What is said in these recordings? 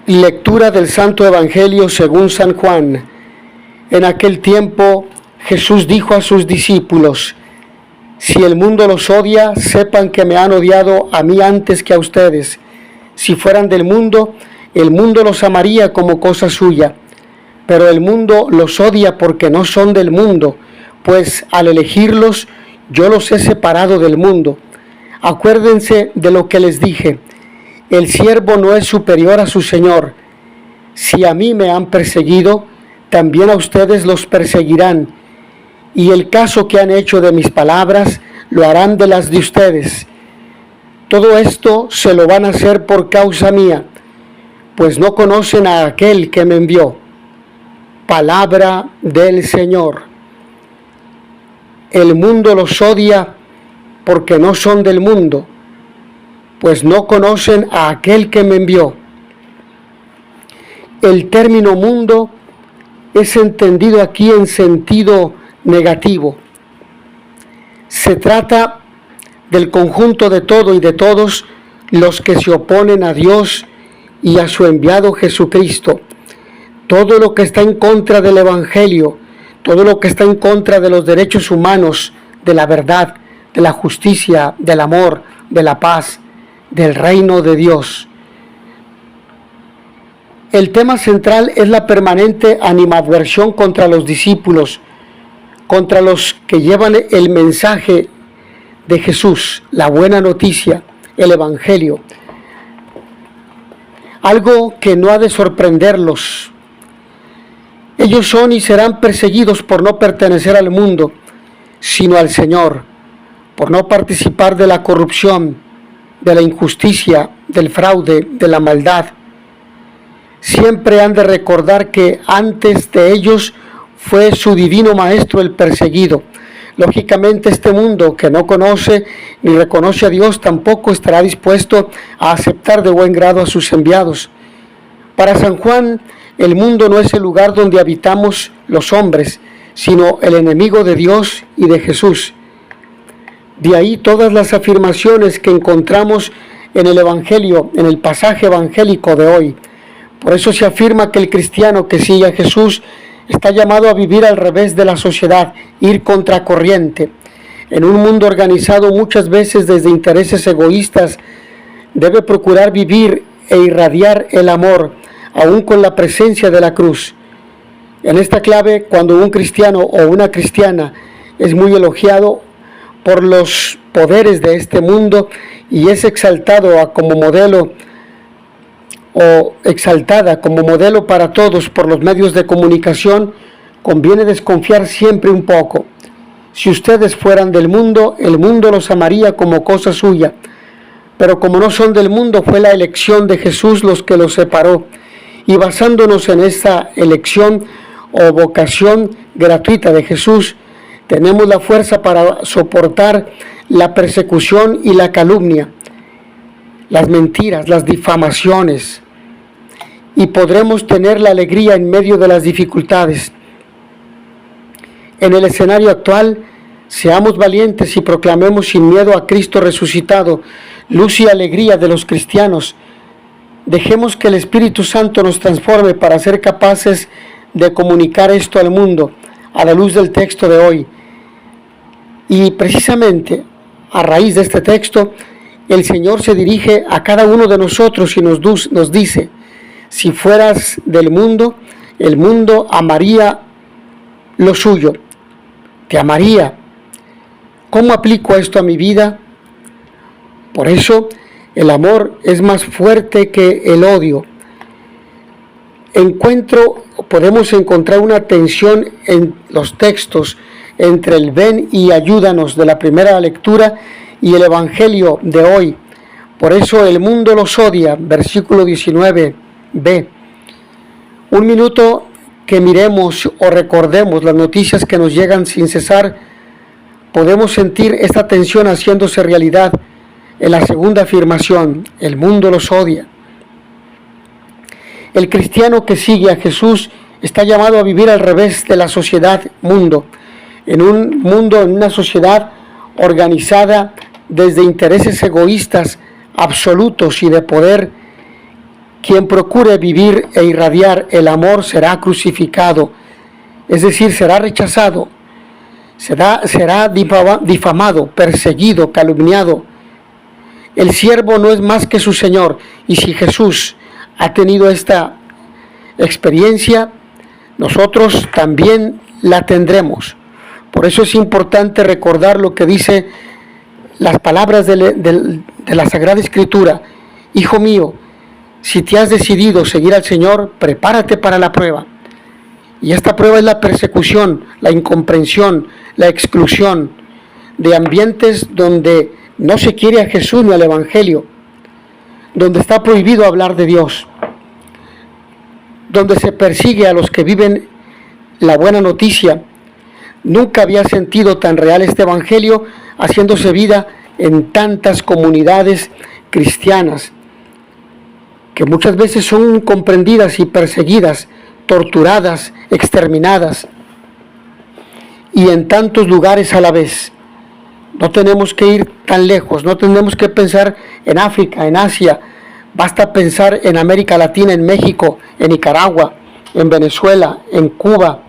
Lectura del Santo Evangelio según San Juan. En aquel tiempo Jesús dijo a sus discípulos: si el mundo los odia, sepan que me han odiado a mí antes que a ustedes. Si fueran del mundo, el mundo los amaría como cosa suya. Pero el mundo los odia porque no son del mundo, pues al elegirlos, yo los he separado del mundo. Acuérdense de lo que les dije: el siervo no es superior a su señor. Si a mí me han perseguido, también a ustedes los perseguirán. Y el caso que han hecho de mis palabras, lo harán de las de ustedes. Todo esto se lo van a hacer por causa mía, pues no conocen a aquel que me envió. Palabra del Señor. El mundo los odia porque no son del mundo, pues no conocen a aquel que me envió. El término mundo es entendido aquí en sentido negativo. Se trata del conjunto de todo y de todos los que se oponen a Dios y a su enviado Jesucristo. Todo lo que está en contra del Evangelio, todo lo que está en contra de los derechos humanos, de la verdad, de la justicia, del amor, de la paz, del reino de Dios. El tema central es la permanente animadversión contra los discípulos, contra los que llevan el mensaje de Jesús, la buena noticia, el Evangelio. Algo que no ha de sorprenderlos. Ellos son y serán perseguidos por no pertenecer al mundo, sino al Señor, por no participar de la corrupción, de la injusticia, del fraude, de la maldad. Siempre han de recordar que antes de ellos fue su divino Maestro el perseguido. Lógicamente este mundo que no conoce ni reconoce a Dios tampoco estará dispuesto a aceptar de buen grado a sus enviados. Para San Juan, el mundo no es el lugar donde habitamos los hombres, sino el enemigo de Dios y de Jesús. De ahí todas las afirmaciones que encontramos en el Evangelio, en el pasaje evangélico de hoy. Por eso se afirma que el cristiano que sigue a Jesús está llamado a vivir al revés de la sociedad, ir contracorriente. En un mundo organizado muchas veces desde intereses egoístas, debe procurar vivir e irradiar el amor, aún con la presencia de la cruz. En esta clave, cuando un cristiano o una cristiana es muy elogiado por los poderes de este mundo y es exaltado como modelo o exaltada como modelo para todos por los medios de comunicación, conviene desconfiar siempre un poco. Si ustedes fueran del mundo, el mundo los amaría como cosa suya, pero como no son del mundo, fue la elección de Jesús los que los separó, y basándonos en esa elección o vocación gratuita de Jesús, tenemos la fuerza para soportar la persecución y la calumnia, las mentiras, las difamaciones, y podremos tener la alegría en medio de las dificultades. En el escenario actual, seamos valientes y proclamemos sin miedo a Cristo resucitado, luz y alegría de los cristianos. Dejemos que el Espíritu Santo nos transforme para ser capaces de comunicar esto al mundo, a la luz del texto de hoy. Y precisamente, a raíz de este texto, el Señor se dirige a cada uno de nosotros y nos dice: si fueras del mundo, el mundo amaría lo suyo, te amaría. ¿Cómo aplico esto a mi vida? Por eso, el amor es más fuerte que el odio. Podemos encontrar una tensión en los textos entre el ven y ayúdanos de la primera lectura y el Evangelio de hoy. Por eso el mundo los odia, versículo 19b. Un minuto que miremos o recordemos las noticias que nos llegan sin cesar, podemos sentir esta tensión haciéndose realidad en la segunda afirmación: el mundo los odia. El cristiano que sigue a Jesús está llamado a vivir al revés de la sociedad mundo, en una sociedad organizada desde intereses egoístas absolutos y de poder, Quien procure vivir e irradiar el amor será crucificado, es decir, será rechazado, será difamado, perseguido, calumniado. El siervo no es más que su Señor, y si Jesús ha tenido esta experiencia, nosotros también la tendremos. Por eso es importante recordar lo que dice las palabras de la Sagrada Escritura. Hijo mío, si te has decidido seguir al Señor, prepárate para la prueba. Y esta prueba es la persecución, la incomprensión, la exclusión de ambientes donde no se quiere a Jesús ni al Evangelio, donde está prohibido hablar de Dios, donde se persigue a los que viven la buena noticia. Nunca había sentido tan real este Evangelio haciéndose vida en tantas comunidades cristianas, que muchas veces son incomprendidas y perseguidas, torturadas, exterminadas, y en tantos lugares a la vez. No tenemos que ir tan lejos, no tenemos que pensar en África, en Asia, basta pensar en América Latina, en México, en Nicaragua, en Venezuela, en Cuba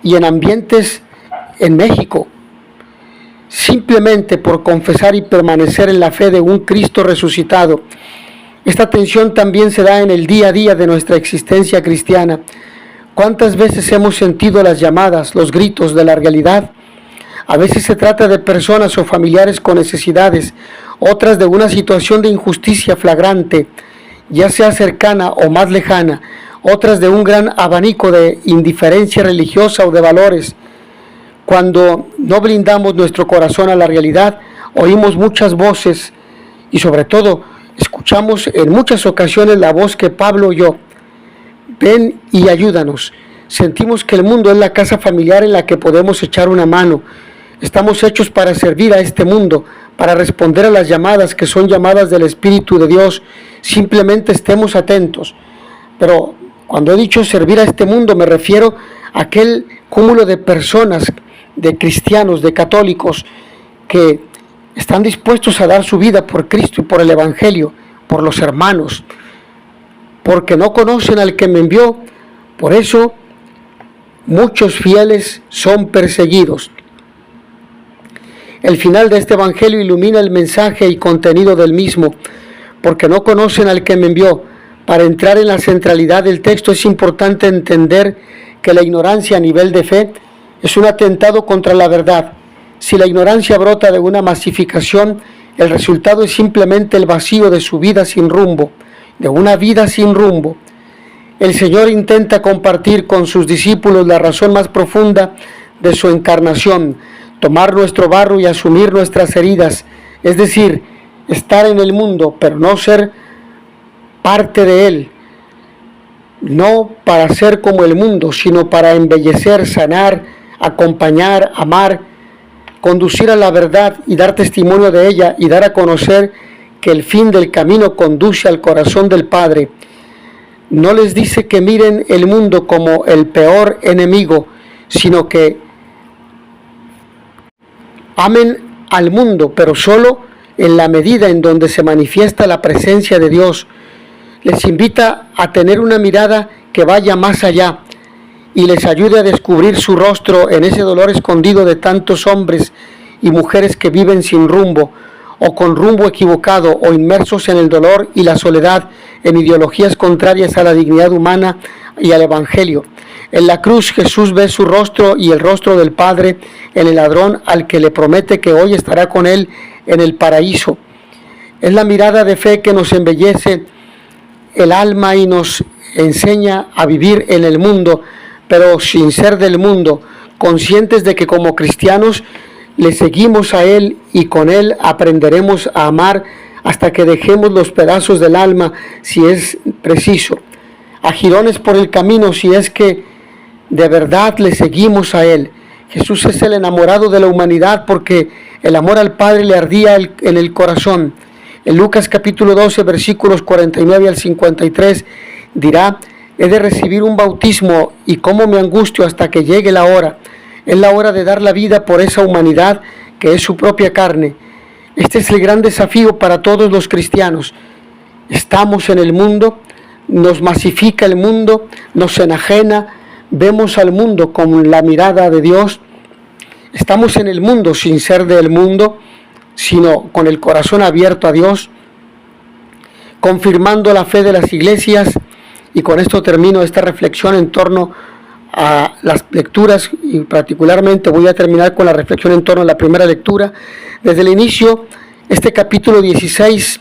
y en ambientes en México. Simplemente por confesar y permanecer en la fe de un Cristo resucitado. Esta tensión también se da en el día a día de nuestra existencia cristiana. ¿Cuántas veces hemos sentido las llamadas, los gritos de la realidad? A veces se trata de personas o familiares con necesidades, otras de una situación de injusticia flagrante, ya sea cercana o más lejana, otras de un gran abanico de indiferencia religiosa o de valores. Cuando no blindamos nuestro corazón a la realidad, oímos muchas voces y sobre todo escuchamos en muchas ocasiones la voz que Pablo oyó. Ven y ayúdanos. Sentimos que el mundo es la casa familiar en la que podemos echar una mano. Estamos hechos para servir a este mundo, para responder a las llamadas que son llamadas del Espíritu de Dios. Simplemente estemos atentos. Pero cuando he dicho servir a este mundo, me refiero a aquel cúmulo de personas, de cristianos, de católicos, que están dispuestos a dar su vida por Cristo y por el Evangelio, por los hermanos, porque no conocen al que me envió. Por eso muchos fieles son perseguidos. El final de este Evangelio ilumina el mensaje y contenido del mismo, porque no conocen al que me envió. Para entrar en la centralidad del texto es importante entender que la ignorancia a nivel de fe es un atentado contra la verdad. Si la ignorancia brota de una masificación, el resultado es simplemente el vacío de su vida sin rumbo, de una vida sin rumbo. El Señor intenta compartir con sus discípulos la razón más profunda de su encarnación, tomar nuestro barro y asumir nuestras heridas, es decir, estar en el mundo, pero no ser parte de él, no para ser como el mundo, sino para embellecer, sanar, acompañar, amar, conducir a la verdad y dar testimonio de ella y dar a conocer que el fin del camino conduce al corazón del Padre. No les dice que miren el mundo como el peor enemigo, sino que amen al mundo, pero solo en la medida en donde se manifiesta la presencia de Dios. Les invita a tener una mirada que vaya más allá y les ayude a descubrir su rostro en ese dolor escondido de tantos hombres y mujeres que viven sin rumbo, o con rumbo equivocado, o inmersos en el dolor y la soledad, en ideologías contrarias a la dignidad humana y al Evangelio. En la cruz Jesús ve su rostro y el rostro del Padre en el ladrón al que le promete que hoy estará con él en el paraíso. Es la mirada de fe que nos embellece el alma y nos enseña a vivir en el mundo, pero sin ser del mundo, conscientes de que como cristianos le seguimos a Él y con Él aprenderemos a amar hasta que dejemos los pedazos del alma si es preciso, a jirones por el camino si es que de verdad le seguimos a Él. Jesús es el enamorado de la humanidad porque el amor al Padre le ardía en el corazón. En Lucas capítulo 12, versículos 49 al 53, dirá: he de recibir un bautismo y cómo me angustio hasta que llegue la hora. Es la hora de dar la vida por esa humanidad que es su propia carne. Este es el gran desafío para todos los cristianos. Estamos en el mundo, nos masifica el mundo, nos enajena, vemos al mundo con la mirada de Dios. Estamos en el mundo sin ser del mundo, sino con el corazón abierto a Dios, confirmando la fe de las iglesias. Y con esto termino esta reflexión en torno a las lecturas, y particularmente voy a terminar con la reflexión en torno a la primera lectura. Desde el inicio, este capítulo 16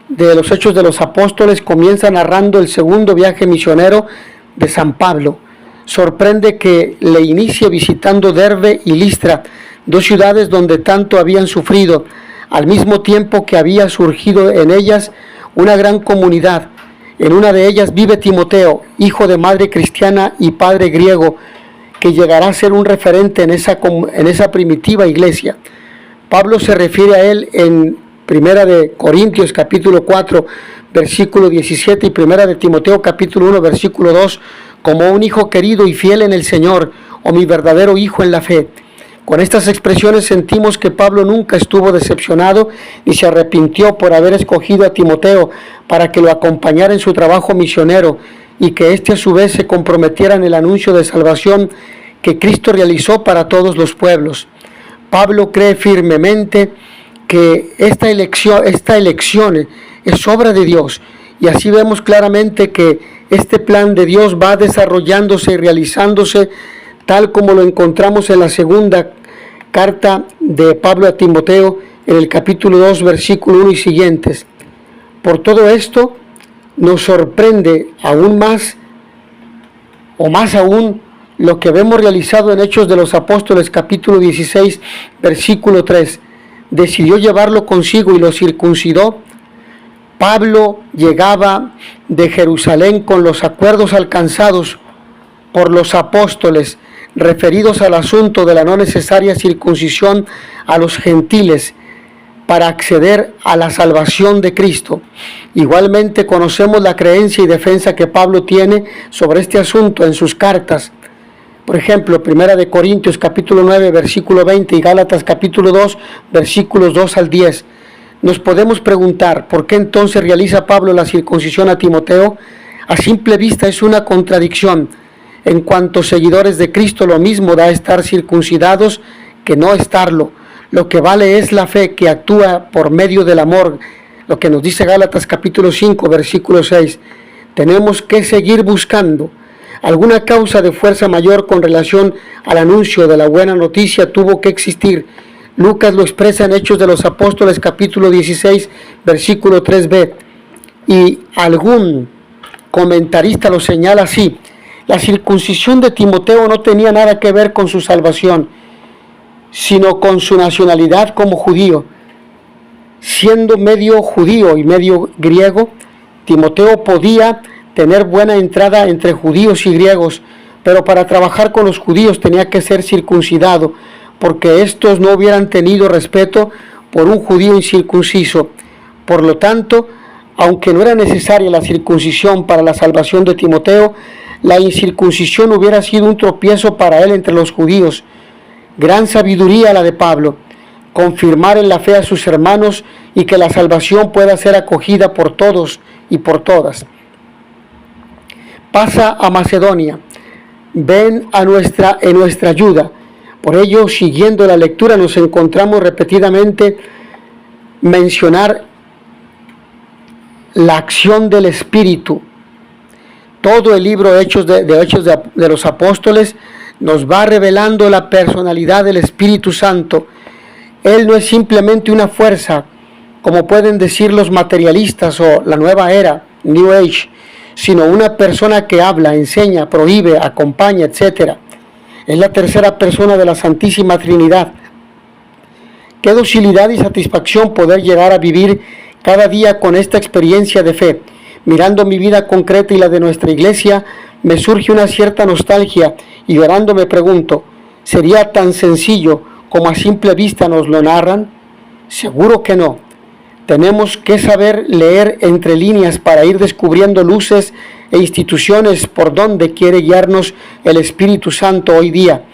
de los Hechos de los Apóstoles comienza narrando el segundo viaje misionero de San Pablo. Sorprende que le inicie visitando Derbe y Listra, dos ciudades donde tanto habían sufrido, al mismo tiempo que había surgido en ellas una gran comunidad. En una de ellas vive Timoteo, hijo de madre cristiana y padre griego, que llegará a ser un referente en esa primitiva iglesia. Pablo se refiere a él en Primera de Corintios capítulo 4, versículo 17 y Primera de Timoteo capítulo 1, versículo 2, como un hijo querido y fiel en el Señor, o mi verdadero hijo en la fe. Con estas expresiones sentimos que Pablo nunca estuvo decepcionado ni se arrepintió por haber escogido a Timoteo para que lo acompañara en su trabajo misionero y que éste a su vez se comprometiera en el anuncio de salvación que Cristo realizó para todos los pueblos. Pablo cree firmemente que esta elección es obra de Dios, y así vemos claramente que este plan de Dios va desarrollándose y realizándose tal como lo encontramos en la segunda carta de Pablo a Timoteo, en el capítulo 2, versículo 1 y siguientes. Por todo esto, nos sorprende aún más, o más aún, lo que vemos realizado en Hechos de los Apóstoles, capítulo 16, versículo 3. Decidió llevarlo consigo y lo circuncidó. Pablo llegaba de Jerusalén con los acuerdos alcanzados por los apóstoles referidos al asunto de la no necesaria circuncisión a los gentiles para acceder a la salvación de Cristo. Igualmente conocemos la creencia y defensa que Pablo tiene sobre este asunto en sus cartas. Por ejemplo, Primera de Corintios capítulo 9, versículo 20 y Gálatas capítulo 2, versículos 2 al 10. Nos podemos preguntar, ¿por qué entonces realiza Pablo la circuncisión a Timoteo? A simple vista es una contradicción. En cuanto seguidores de Cristo, lo mismo da estar circuncidados que no estarlo. Lo que vale es la fe que actúa por medio del amor, lo que nos dice Gálatas capítulo 5, versículo 6. Tenemos que seguir buscando. Alguna causa de fuerza mayor con relación al anuncio de la buena noticia tuvo que existir. Lucas lo expresa en Hechos de los Apóstoles capítulo 16, versículo 3b. Y algún comentarista lo señala así: la circuncisión de Timoteo no tenía nada que ver con su salvación, sino con su nacionalidad como judío. Siendo medio judío y medio griego, Timoteo podía tener buena entrada entre judíos y griegos, pero para trabajar con los judíos tenía que ser circuncidado, porque estos no hubieran tenido respeto por un judío incircunciso. Por lo tanto, aunque no era necesaria la circuncisión para la salvación de Timoteo, la incircuncisión hubiera sido un tropiezo para él entre los judíos. Gran sabiduría la de Pablo, confirmar en la fe a sus hermanos y que la salvación pueda ser acogida por todos y por todas. Pasa a Macedonia, ven en nuestra ayuda. Por ello, siguiendo la lectura, nos encontramos repetidamente mencionar la acción del Espíritu. Todo el libro de Hechos de los Apóstoles nos va revelando la personalidad del Espíritu Santo. Él no es simplemente una fuerza, como pueden decir los materialistas o la nueva era, New Age, sino una persona que habla, enseña, prohíbe, acompaña, etc. Es la tercera persona de la Santísima Trinidad. Qué docilidad y satisfacción poder llegar a vivir cada día con esta experiencia de fe. Mirando mi vida concreta y la de nuestra iglesia, me surge una cierta nostalgia y orando me pregunto, ¿sería tan sencillo como a simple vista nos lo narran? Seguro que no. Tenemos que saber leer entre líneas para ir descubriendo luces e instituciones por donde quiere guiarnos el Espíritu Santo hoy día.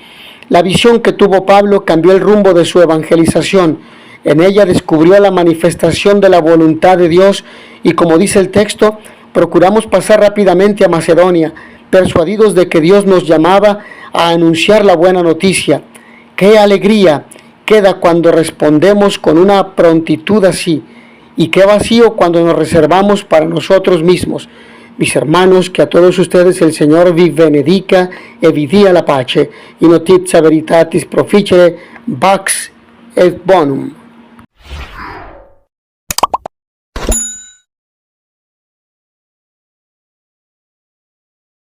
La visión que tuvo Pablo cambió el rumbo de su evangelización. En ella descubrió la manifestación de la voluntad de Dios y, como dice el texto, procuramos pasar rápidamente a Macedonia, persuadidos de que Dios nos llamaba a anunciar la buena noticia. ¡Qué alegría queda cuando respondemos con una prontitud así! Y qué vacío cuando nos reservamos para nosotros mismos. Mis hermanos, que a todos ustedes el Señor vi benedica e vi dia la pace, in notizia veritatis proficere, Pax et bonum.